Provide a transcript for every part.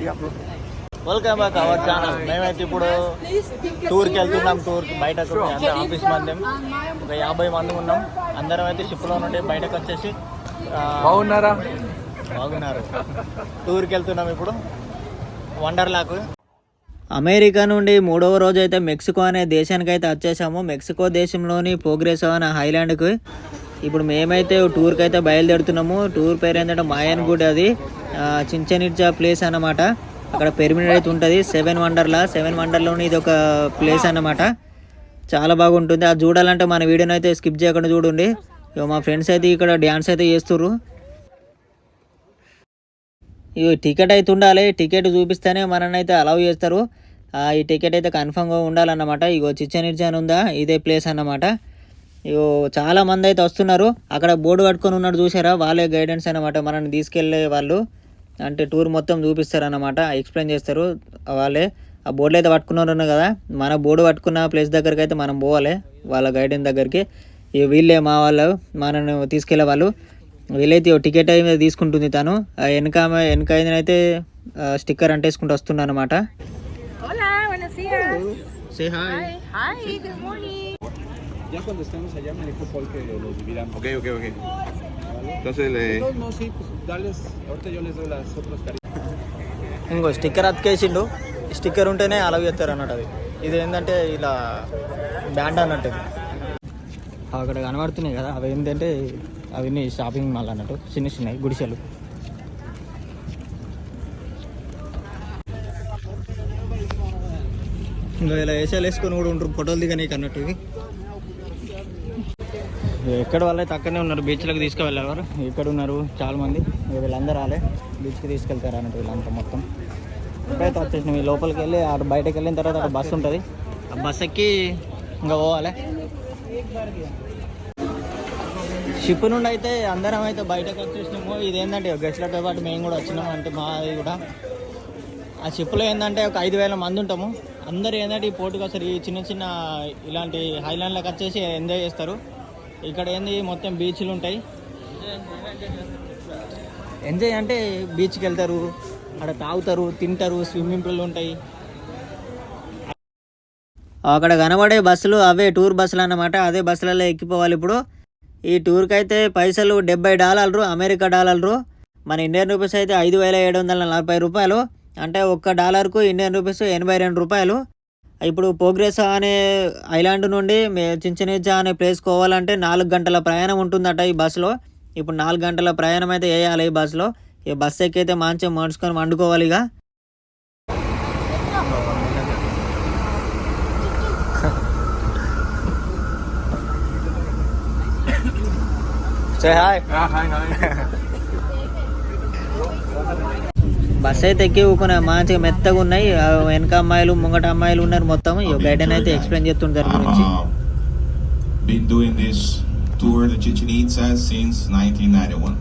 Welcome back our channel. మేమైతే ఇప్పుడు టూర్కి వెళ్తున్నాం. టూర్కి బయటకు ఆఫీస్ మంది ఒక 50 మంది ఉన్నాం. అందరం అయితే షిప్లో నుండి బయటకు వచ్చేసి బాగున్నారు. టూర్కి వెళ్తున్నాం ఇప్పుడు వండర్లాకు. అమెరికా నుండి 3వ రోజు అయితే మెక్సికో అనే దేశానికి అయితే వచ్చేసాము. మెక్సికో దేశంలోని ప్రోగ్రెస్ అనే ఐలాండ్కి ఇప్పుడు మేమైతే టూర్కి అయితే బయలుదేరుతున్నాము. టూర్ పేరు ఏంటంటే మాయన్ గుడి. అది చిచెన్ ఇట్జా ప్లేస్ అన్నమాట. అక్కడ పిరమిడ్ అయితే ఉంటుంది. 7 వండర్లోని ఇది ఒక ప్లేస్ అన్నమాట. చాలా బాగుంటుంది. అది చూడాలంటే మన వీడియోని అయితే స్కిప్ చేయకుండా చూడండి. మా ఫ్రెండ్స్ అయితే ఇక్కడ డ్యాన్స్ అయితే చేస్తుర్రు. ఇవి టికెట్ అయితే ఉండాలి. టికెట్ చూపిస్తేనే మనల్ని అయితే అలౌ చేస్తారు. ఈ టికెట్ అయితే కన్ఫర్మ్గా ఉండాలన్నమాట. ఇగో చిచెన్ ఇట్జా అని ఉందా, ఇదే ప్లేస్ అన్నమాట. ఇగో చాలా మంది అయితే వస్తున్నారు. అక్కడ బోర్డు పట్టుకొని ఉన్నాడు చూసారా, వాళ్ళే గైడెన్స్ అన్నమాట. మనల్ని తీసుకెళ్లే వాళ్ళు అంటే టూర్ మొత్తం చూపిస్తారు అన్నమాట, ఎక్స్ప్లెయిన్ చేస్తారు వాళ్ళే. ఆ బోర్డులు అయితే పట్టుకున్నారు కదా, మన బోర్డు పట్టుకున్న ప్లేస్ దగ్గరికి అయితే మనం పోవాలి, వాళ్ళ గైడెన్స్ దగ్గరికి. వీళ్ళే మా వాళ్ళు, మనల్ని తీసుకెళ్లే వాళ్ళు. వీళ్ళైతే టికెట్ అయితే తీసుకుంటుంది తను. వెనక అయితే స్టిక్కర్ అంటేసుకుంటూ వస్తుండ అనమాట. Ya cuando estemos allá me dijo Paul que los dividamos. Ok. Entonces no, sí, pues dales, ahorita yo les doy las otras caritas. ఇంకో స్టిక్కర్ అతికేసిండు. స్టిక్కర్ ఉంటేనే అలవ్ చేస్తారు అన్నట్టు. అది ఇది ఏంటంటే ఇలా బ్యాండ్ అన్నట్టు. అక్కడ కనబడుతున్నాయి కదా, అవి ఏంటంటే అవన్నీ షాపింగ్ మాల్ అన్నట్టు, చిన్నవి గుడిసెలు. ఇంకా ఇలా వేసాలు వేసుకొని కూడా ఉంటారు, ఫోటోలు దిగనీకి అన్నట్టు. ఎక్కడ వాళ్ళైతే అక్కడనే ఉన్నారు, బీచ్లకు తీసుకువెళ్ళేవారు. ఇక్కడ ఉన్నారు చాలా మంది. వీళ్ళందరూ రాలే, బీచ్కి తీసుకెళ్తారు అన్నట్టు వీళ్ళంతా మొత్తం. ఎప్పుడైతే వచ్చేసినాం ఈ లోపలికి వెళ్ళి అటు బయటకు వెళ్ళిన తర్వాత అక్కడ బస్సు ఉంటుంది. ఆ బస్ ఎక్కి ఇంకా పోవాలి. షిప్ నుండి అయితే అందరం అయితే బయటకు వచ్చేసినాము. ఇదేంటంటే గెస్ట్లతో పాటు మేము కూడా వచ్చినాము. అంటే మాది కూడా ఆ షిప్లో ఏంటంటే ఒక 5,000 మంది ఉంటాము. అందరూ ఏంటంటే ఈ పోటుకు వస్తారు. ఈ చిన్న ఇలాంటి హైలాండ్లకు వచ్చేసి ఎంజాయ్ చేస్తారు. ఇక్కడ ఏంది మొత్తం బీచ్లు ఉంటాయి. ఎంజాయ్ అంటే బీచ్కి వెళ్తారు, అక్కడ తాగుతారు, తింటారు, స్విమ్మింగ్ పూల్ ఉంటాయి. అక్కడ కనబడే బస్సులు అవే టూర్ బస్సులు అన్నమాట. అదే బస్సులలో ఎక్కిపోవాలి. ఇప్పుడు ఈ టూర్కి అయితే పైసలు $70 అమెరికా డాలర్లు. మన ఇండియన్ రూపీస్ అయితే 5,740 రూపాయలు. అంటే $1కు ఇండియన్ రూపీస్ 82 రూపాయలు. ఇప్పుడు ప్రోగ్రెస్ అనే ఐలాండ్ నుండి చిచెన్ ఇట్జా అనే ప్లేస్ పోవాలంటే 4 గంటల ప్రయాణం ఉంటుందట ఈ బస్సులో. ఇప్పుడు 4 గంటల ప్రయాణం అయితే వేయాలి ఈ బస్సులో. ఈ బస్సు ఎక్కైతే మంచిగా మడుచుకొని వండుకోవాలి. ఇక బస్ అయితే ఎక్కి ఊకున్నా మంచిగా మెత్తగా ఉన్నాయి. వెనక అమ్మాయిలు ముంగట అమ్మాయిలు ఉన్నారు మొత్తం. గైడెన్ అయితే ఎక్స్ప్లెయిన్ చేస్తుంది దాని గురించి. Been doing this tour to Chichen Itza since 1991.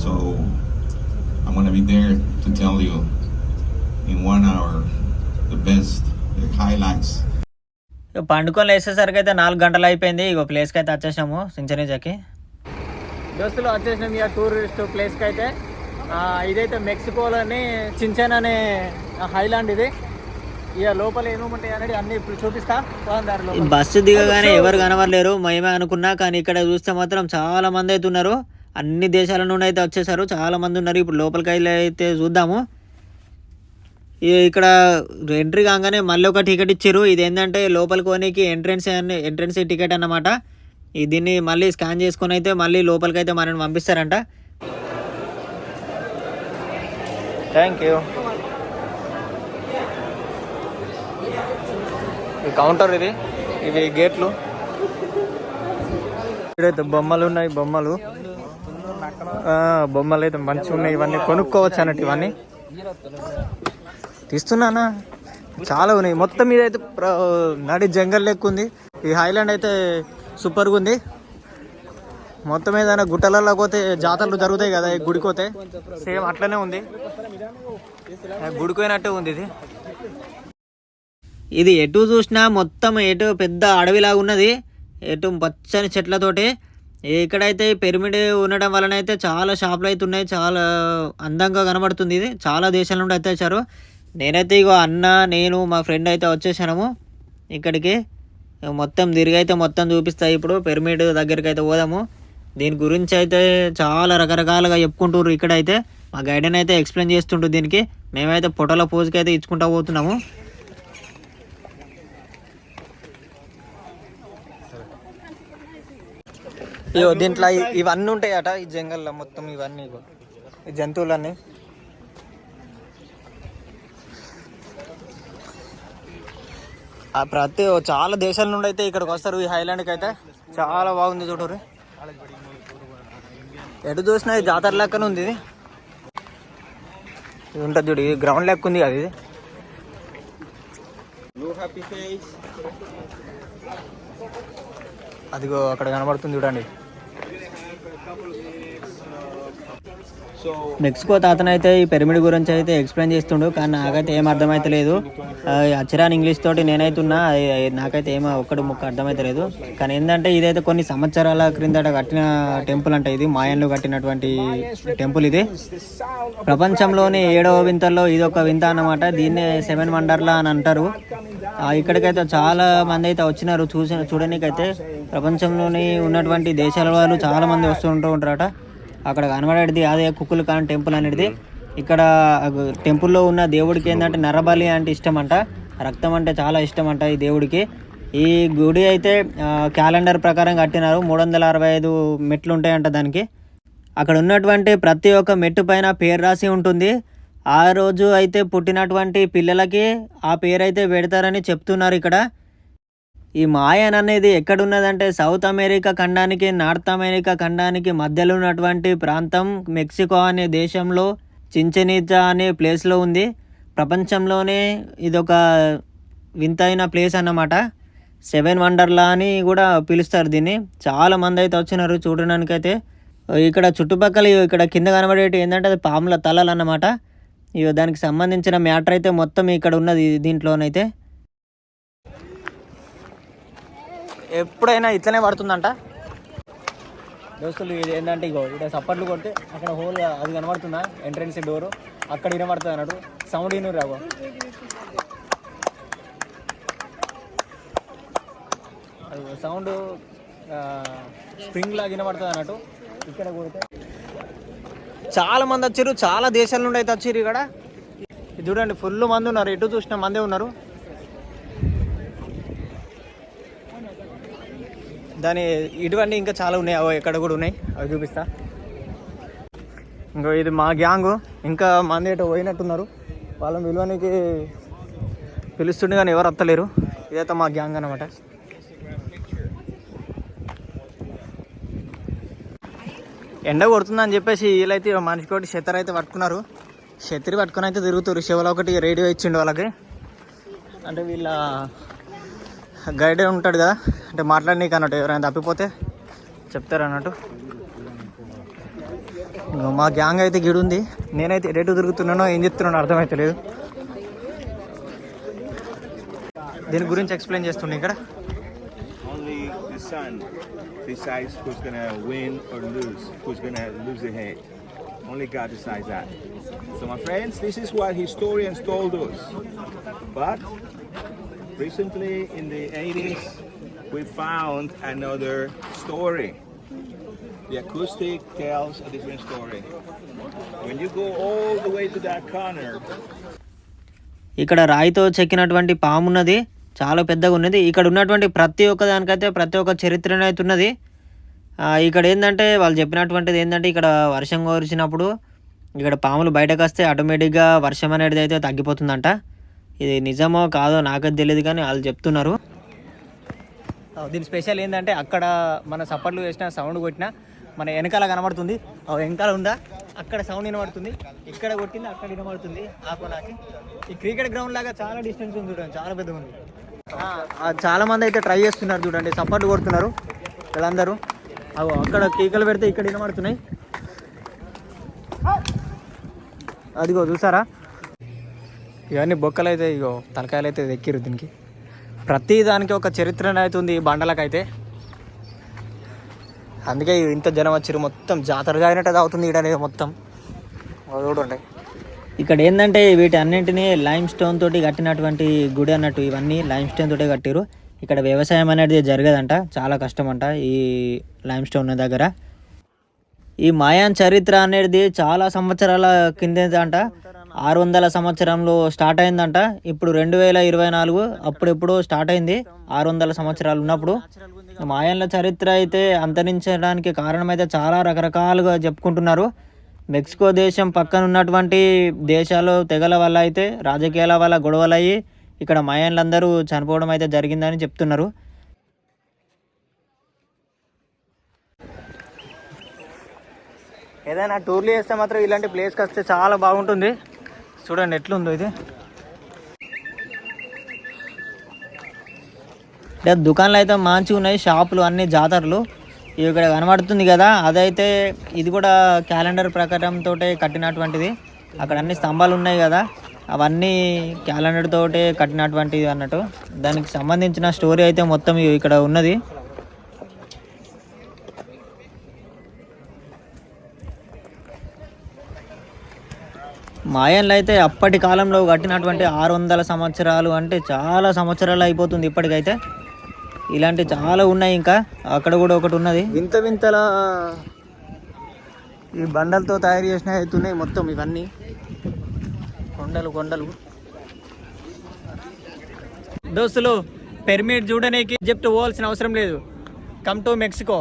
So I'm going to be there to tell you in 1 hour the best, the highlights. పండుకొని వేసేసరికి అయితే 4 గంటలు అయిపోయింది. ఇగో ప్లేస్కి అయితే వచ్చేసాము, చిచెన్ ఇట్జాకి. దోస్తులు వచ్చేసినాం ఇక టూరిస్ట్ ప్లేస్కి అయితే. ఇదైతే మెక్సికోలోని చిచెన్ అనే హైలాండ్. ఇది ఇక లోపల ఏమేముంటాయి అనేది అన్ని చూపిస్తా. బస్సు దిగగానే ఎవరు కనబడలేరు, మేమే అనుకున్నా. కానీ ఇక్కడ చూస్తే మాత్రం చాలా మంది అయితే ఉన్నారు. అన్ని దేశాల నుండి అయితే వచ్చేసారు, చాలా మంది ఉన్నారు. ఇప్పుడు లోపలికి అయితే చూద్దాము. ఇక్కడ ఎంట్రీ కాగానే మళ్ళీ ఒక టికెట్ ఇచ్చారు. ఇది ఏంటంటే లోపలికి పోనీకి ఎంట్రెన్స్ టికెట్ అన్నమాట. దీన్ని మళ్ళీ స్కాన్ చేసుకొని అయితే మళ్ళీ లోపలికి అయితే మనల్ని పంపిస్తారంట. Thank you. ఈ కౌంటర్ ఇది, ఇవి గేట్లు. ఇక్కడైతే బొమ్మలు ఉన్నాయి. బొమ్మలు అయితే మంచిగా ఉన్నాయి. ఇవన్నీ కొనుక్కోవచ్చు అన్నట్టు. ఇవన్నీ తీస్తున్నానా, చాలా ఉన్నాయి. మొత్తం మీద అయితే నడి జంగల్ లెక్క ఉంది. ఈ హైలాండ్ అయితే సూపర్గా ఉంది. మొత్తం ఏదైనా గుట్టలలో పోతే జాతరలు జరుగుతాయి కదా, గుడికోతే సేమ్ అట్లనే ఉంది. గుడిపోయినట్టే ఉంది ఇది. ఇది ఎటు చూసినా మొత్తం ఎటు పెద్ద అడవిలాగా ఉన్నది. ఎటు పచ్చని చెట్లతోటి ఇక్కడైతే పిరమిడ్ ఉండడం వలన అయితే చాలా షాపులు అయితే ఉన్నాయి, చాలా అందంగా కనబడుతుంది. ఇది చాలా దేశాల నుండి అయితే వచ్చారు. నేనైతే ఇగో అన్న నేను మా ఫ్రెండ్ అయితే వచ్చేసాము ఇక్కడికి. మొత్తం తిరిగి అయితే మొత్తం చూపిస్తాయి. ఇప్పుడు పిరమిడ్ దగ్గరికి అయితే పోదాము. దీని గురించి అయితే చాలా రకరకాలుగా చెప్పుకుంటారు. ఇక్కడైతే మా గైడెన్ అయితే ఎక్స్ప్లెయిన్ చేస్తుంటారు దీనికి. మేమైతే ఫోటోల పోజుకి అయితే ఇచ్చుకుంటా పోతున్నాము. ఇగో దీంట్లో ఇవన్నీ ఉంటాయట ఈ జంగల్లో మొత్తం. ఇవన్నీ ఇగో ఈ జంతువులన్నీ ప్రతి చాలా దేశాల నుండి అయితే ఇక్కడికి వస్తారు. ఈ హైలాండ్కి అయితే చాలా బాగుంది చూడరు. ఎటు చూసినా ఇది జాతర లెక్కనే ఉంది. ఇది ఉంటుంది చూడు, ఇది గ్రౌండ్ లెక్క ఉంది కదా ఇది. అదిగో అక్కడ కనబడుతుంది చూడండి. మెక్సికో తాతనైతే ఈ పిరమిడ్ గురించి అయితే ఎక్స్ప్లెయిన్ చేస్తుండు, కానీ నాకైతే ఏం అర్థమైతే లేదు. అచ్చరాని ఇంగ్లీష్ తోటి నేనైతే ఉన్నా, నాకైతే ఏమో ఒక్కడు ముక్క అర్థమైతే లేదు. కానీ ఏంటంటే ఇదైతే కొన్ని సంవత్సరాల క్రిందట కట్టిన టెంపుల్ అంట. ఇది మాయన్లు కట్టినటువంటి టెంపుల్. ఇది ప్రపంచంలోని 7వ వింతల్లో ఇదొక వింత అన్నమాట. దీన్నే 7 వండర్లా అని అంటారు. ఇక్కడికైతే చాలా మంది అయితే వచ్చినారు చూడడానికైతే. ప్రపంచంలోని ఉన్నటువంటి దేశాల వాళ్ళు చాలా మంది వస్తుంటూ ఉంటారట. అక్కడ కనబడేది అదే కుక్కులు కాని టెంపుల్ అనేది. ఇక్కడ టెంపుల్లో ఉన్న దేవుడికి ఏంటంటే నరబలి అంటే ఇష్టం అంట, రక్తం అంటే చాలా ఇష్టం అంట ఈ దేవుడికి. ఈ గుడి అయితే క్యాలెండర్ ప్రకారం కట్టినారు. 365 మెట్లు ఉంటాయంట దానికి. అక్కడ ఉన్నటువంటి ప్రతి ఒక్క మెట్టు పైన పేరు రాసి ఉంటుంది. ఆ రోజు అయితే పుట్టినటువంటి పిల్లలకి ఆ పేరు అయితే పెడతారని చెప్తున్నారు ఇక్కడ. ఈ మాయన్ అనేది ఎక్కడున్నదంటే సౌత్ అమెరికా ఖండానికి నార్త్ అమెరికా ఖండానికి మధ్యలో ఉన్నటువంటి ప్రాంతం మెక్సికో అనే దేశంలో చించెన్-ఇట్జా అనే ప్లేస్లో ఉంది. ప్రపంచంలోనే ఇదొక వింతైన ప్లేస్ అన్నమాట. 7 వండర్లా అని కూడా పిలుస్తారు దీన్ని. చాలా మంది అయితే వచ్చినారు చూడడానికైతే. ఇక్కడ చుట్టుపక్కల ఇక్కడ కింద కనబడేటి ఏంటంటే అది పాముల తలలు అన్నమాట. ఇక దానికి సంబంధించిన మ్యాటర్ అయితే మొత్తం ఇక్కడ ఉన్నది దీంట్లోనైతే. ఎప్పుడైనా ఇట్లనే పడుతుందంట దోస్తులు. ఇది ఏంటంటే ఇగో ఇక్కడ సప్పట్లు కొడితే అక్కడ హోల్ అది కనబడుతుందా, ఎంట్రన్స్ డోరు అక్కడ వినబడుతుంది అన్నట్టు. సౌండ్ విను రాగో. అది సౌండ్ స్ప్రింగ్ లాగా వినబడుతుంది అన్నట్టు. ఇక్కడ కొడితే చాలా మంది వచ్చారు, చాలా దేశాల నుండి అయితే వచ్చారు ఇక్కడ. ఇది చూడండి ఫుల్ మంది ఉన్నారు, ఎటు చూసిన మందే ఉన్నారు. దాని ఇటువంటి ఇంకా చాలా ఉన్నాయి, అవి ఎక్కడ కూడా ఉన్నాయి, అవి చూపిస్తా. ఇంకో ఇది మా గ్యాంగు. ఇంకా మంది ఎటో పోయినట్టున్నారు, వాళ్ళని విలువనికి పిలుస్తుండే కానీ ఎవరు వస్తలేరు. ఇదైతే మా గ్యాంగ్ అనమాట. ఎండ కొడుతుందని చెప్పేసి వీళ్ళైతే మనిషికి ఒకటి షెత్తర్ అయితే పట్టుకున్నారు. షెత్తరి పట్టుకుని అయితే తిరుగుతారు. శివలో ఒకటి రేడియో ఇచ్చిండు వాళ్ళకి. అంటే వీళ్ళ గైడే ఉంటాడు కదా, అంటే మాట్లాడనీకి అన్నట్టు. ఎవరైనా తప్పిపోతే చెప్తారు అన్నట్టు. మా గ్యాంగ్ అయితే గిడు ఉంది. నేనైతే ఎటు తిరుగుతున్నానో ఏం చెప్తున్నానో అర్థమైతే లేదు. దీని గురించి ఎక్స్ప్లెయిన్ చేస్తుండే ఇక్కడ. Only the sun decides who's gonna win or lose, who's gonna lose the head. Only God decides that. So my friends, this is what historians told us. But recently in the 80s, we found another story. The acoustic tells a different story. When you go all the way to that corner, ఇక్కడ రాయితో చెక్కినటువంటి పాము ఉన్నది, చాలా పెద్దగా ఉన్నది. ఇక్కడ ఉన్నటువంటి ప్రతి ఒక్క దానికైతే ప్రతి ఒక్క చరిత్ర అయితే ఉన్నది. ఇక్కడ ఏంటంటే వాళ్ళు చెప్పినటువంటిది ఏంటంటే ఇక్కడ వర్షం కురిసినప్పుడు ఇక్కడ పాములు బయటకు వస్తే ఆటోమేటిక్గా వర్షం అనేది అయితే తగ్గిపోతుందంట. ఇది నిజమో కాదో నాకైతే తెలియదు, కానీ వాళ్ళు చెప్తున్నారు. దీని స్పెషల్ ఏంటంటే అక్కడ మన సప్పట్లు వేసిన సౌండ్ కొట్టినా మన వెనకాల కనబడుతుంది. వెనకాల ఉందా అక్కడ సౌండ్ వినబడుతుంది, ఇక్కడ కొట్టింది అక్కడ వినబడుతుంది. ఆ కొనాకి ఈ క్రికెట్ గ్రౌండ్ లాగా చాలా డిస్టెన్స్ ఉంది చూడండి, చాలా పెద్దగా ఉంది. చాలా మంది అయితే ట్రై చేస్తున్నారు చూడండి, సప్పట్లు కొడుతున్నారు వీళ్ళందరూ. అక్కడ కేకలు పెడితే ఇక్కడ వినబడుతున్నాయి. అదిగో చూసారా, ఇవన్నీ బొక్కలు అయితే ఇగో తలకాయలు అయితే ఎక్కిరు. దీనికి ప్రతి దానికి ఒక చరిత్ర అయితే ఉంది ఈ బండలకైతే. అందుకే ఇంత జనం వచ్చారు. మొత్తం జాతర జాగినట్టు అవుతుంది ఇక్కడ మొత్తం చూడండి. ఇక్కడ ఏంటంటే వీటి అన్నింటినీ లైమ్ స్టోన్ తోటి కట్టినటువంటి గుడి అన్నట్టు. ఇవన్నీ లైమ్ స్టోన్ తోటి కట్టిరు. ఇక్కడ వ్యవసాయం అనేది జరగదంట, చాలా కష్టం అంట ఈ లైమ్ స్టోన్ దగ్గర. ఈ మాయాన్ చరిత్ర అనేది చాలా సంవత్సరాల కిందంట. 600 సంవత్సరంలో స్టార్ట్ అయిందంట. ఇప్పుడు 2024 అప్పుడెప్పుడు స్టార్ట్ అయింది. 600 సంవత్సరాలు ఉన్నప్పుడు మాయాన్ల చరిత్ర అయితే అంతరించడానికి కారణమైతే చాలా రకరకాలుగా చెప్పుకుంటున్నారు. మెక్సికో దేశం పక్కన ఉన్నటువంటి దేశాలు తెగల వల్ల అయితే రాజకీయాల వల్ల గొడవలు అయ్యి ఇక్కడ మాయాన్లందరూ చనిపోవడం అయితే జరిగిందని చెప్తున్నారు. ఏదైనా టూర్లు చేస్తే మాత్రం ఇలాంటి ప్లేస్కి వస్తే చాలా బాగుంటుంది. చూడండి ఎట్లుందో ఇది. దుకాణాలు అయితే మంచిగా ఉన్నాయి, షాపులు అన్ని జాతరలు. ఇక్కడ కనబడుతుంది కదా, అదైతే ఇది కూడా క్యాలెండర్ ప్రకారంతో కట్టినటువంటిది. అక్కడ అన్ని స్తంభాలు ఉన్నాయి కదా, అవన్నీ క్యాలెండర్ తోటే కట్టినటువంటిది అన్నట్టు. దానికి సంబంధించిన స్టోరీ అయితే మొత్తం ఇక్కడ ఉన్నది. మాయన్లు అయితే అప్పటి కాలంలో కట్టినటువంటి 600 సంవత్సరాలు అంటే చాలా సంవత్సరాలు అయిపోతుంది ఇప్పటికైతే. ఇలాంటి చాలా ఉన్నాయి. ఇంకా అక్కడ కూడా ఒకటి ఉన్నది. వింత వింతలా ఈ బండలతో తయారు చేసిన అవుతున్నాయి మొత్తం ఇవన్నీ. కొండలు కొండలు. దోస్తులు, పిరమిడ్ చూడడానికి ఈజిప్ట్ పోవాల్సిన అవసరం లేదు. Come to Mexico.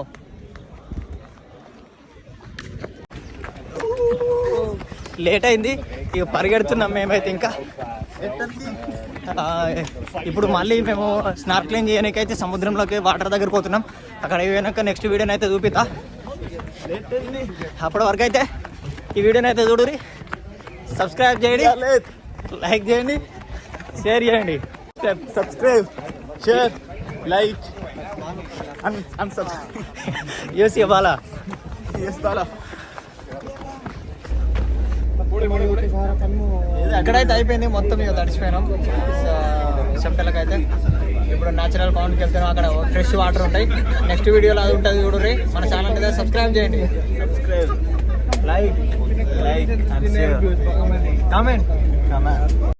లేట్ అయింది, ఇక పరిగెడుతున్నాం మేమైతే. ఇంకా ఇప్పుడు మళ్ళీ మేము స్నార్క్లింగ్ చేయడానికి అయితే సముద్రంలోకి వాటర్ దగ్గర పోతున్నాం. అక్కడ పోయినాక నెక్స్ట్ వీడియోని అయితే చూపిస్తా. అప్పటి వరకు అయితే ఈ వీడియోని అయితే చూడురి. సబ్స్క్రైబ్ చేయండి, లైక్ చేయండి, షేర్ చేయండి. Subscribe, share, like, and subscribe. Use ఇవ్వాలా? Yes, Bala. ఎక్కడైతే అయిపోయింది మొత్తం, ఇక తడిచిపోయినాం చెంపలకైతే. ఇప్పుడు న్యాచురల్ ఫౌండ్కి వెళ్తున్నాం, అక్కడ ఫ్రెష్ వాటర్ ఉంటాయి. నెక్స్ట్ వీడియోలో అది ఉంటుంది చూడండి. మన ఛానల్ మీద సబ్స్క్రైబ్ చేయండి, Subscribe, like and share. Comment.